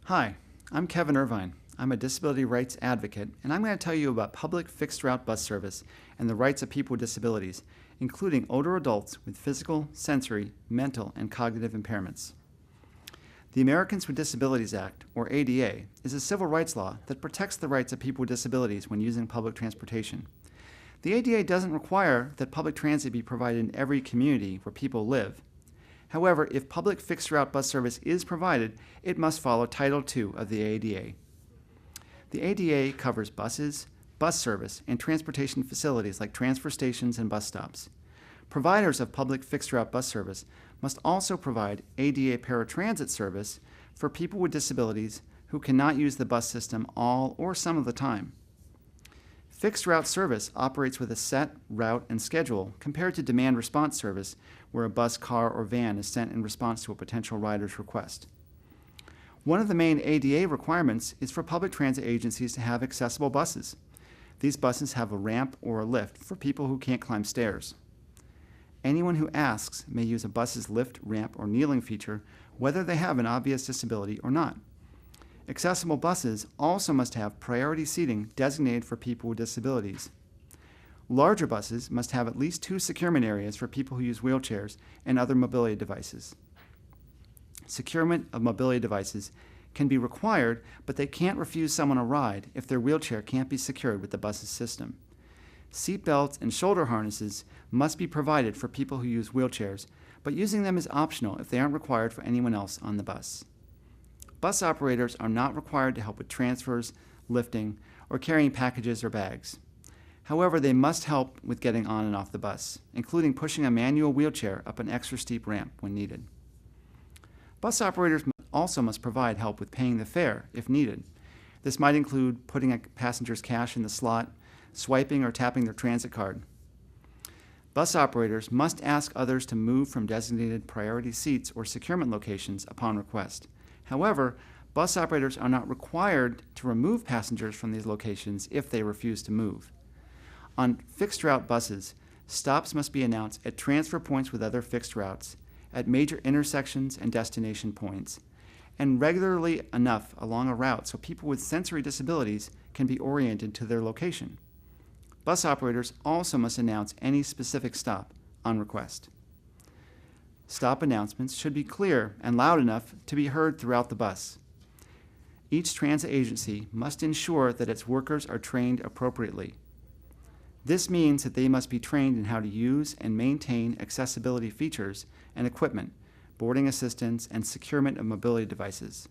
Hi, I'm Kevin Irvine. I'm a disability rights advocate, and I'm going to tell you about public fixed route bus service and the rights of people with disabilities, including older adults with physical, sensory, mental, and cognitive impairments. The Americans with Disabilities Act, or ADA, is a civil rights law that protects the rights of people with disabilities when using public transportation. The ADA doesn't require that public transit be provided in every community where people live. However, if public fixed-route bus service is provided, it must follow Title II of the ADA. The ADA covers buses, bus service, and transportation facilities like transfer stations and bus stops. Providers of public fixed-route bus service must also provide ADA paratransit service for people with disabilities who cannot use the bus system all or some of the time. Fixed route service operates with a set route and schedule compared to demand response service, where a bus, car, or van is sent in response to a potential rider's request. One of the main ADA requirements is for public transit agencies to have accessible buses. These buses have a ramp or a lift for people who can't climb stairs. Anyone who asks may use a bus's lift, ramp, or kneeling feature, whether they have an obvious disability or not. Accessible buses also must have priority seating designated for people with disabilities. Larger buses must have at least 2 securement areas for people who use wheelchairs and other mobility devices. Securement of mobility devices can be required, but they can't refuse someone a ride if their wheelchair can't be secured with the bus's system. Seat belts and shoulder harnesses must be provided for people who use wheelchairs, but using them is optional if they aren't required for anyone else on the bus. Bus operators are not required to help with transfers, lifting, or carrying packages or bags. However, they must help with getting on and off the bus, including pushing a manual wheelchair up an extra steep ramp when needed. Bus operators also must provide help with paying the fare if needed. This might include putting a passenger's cash in the slot, swiping or tapping their transit card. Bus operators must ask others to move from designated priority seats or securement locations upon request. However, bus operators are not required to remove passengers from these locations if they refuse to move. On fixed route buses, stops must be announced at transfer points with other fixed routes, at major intersections and destination points, and regularly enough along a route so people with sensory disabilities can be oriented to their location. Bus operators also must announce any specific stop on request. Stop announcements should be clear and loud enough to be heard throughout the bus. Each transit agency must ensure that its workers are trained appropriately. This means that they must be trained in how to use and maintain accessibility features and equipment, boarding assistance, and securement of mobility devices.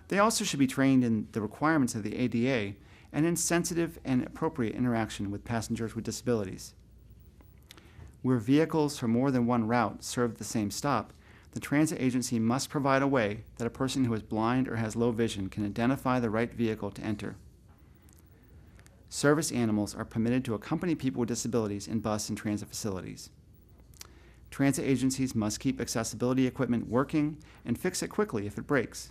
They also should be trained in the requirements of the ADA and in sensitive and appropriate interaction with passengers with disabilities. Where vehicles for more than one route serve the same stop, the transit agency must provide a way that a person who is blind or has low vision can identify the right vehicle to enter. Service animals are permitted to accompany people with disabilities in bus and transit facilities. Transit agencies must keep accessibility equipment working and fix it quickly if it breaks.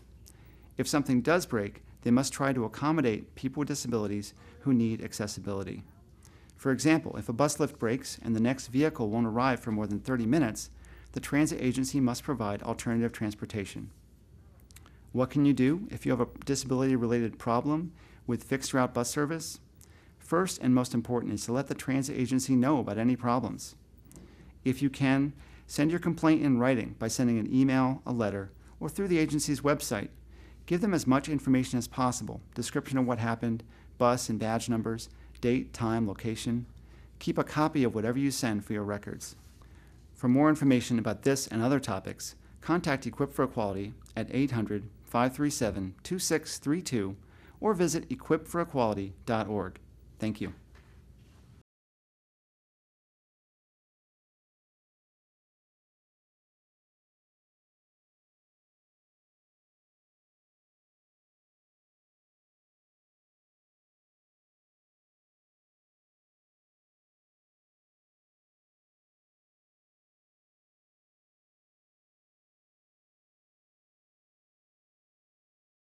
If something does break, they must try to accommodate people with disabilities who need accessibility. For example, if a bus lift breaks and the next vehicle won't arrive for more than 30 minutes, the transit agency must provide alternative transportation. What can you do if you have a disability-related problem with fixed-route bus service? First and most important is to let the transit agency know about any problems. If you can, send your complaint in writing by sending an email, a letter, or through the agency's website. Give them as much information as possible, description of what happened, bus and badge numbers, date, time, location. Keep a copy of whatever you send for your records. For more information about this and other topics, contact Equip for Equality at 800-537-2632 or visit equipforequality.org. Thank you.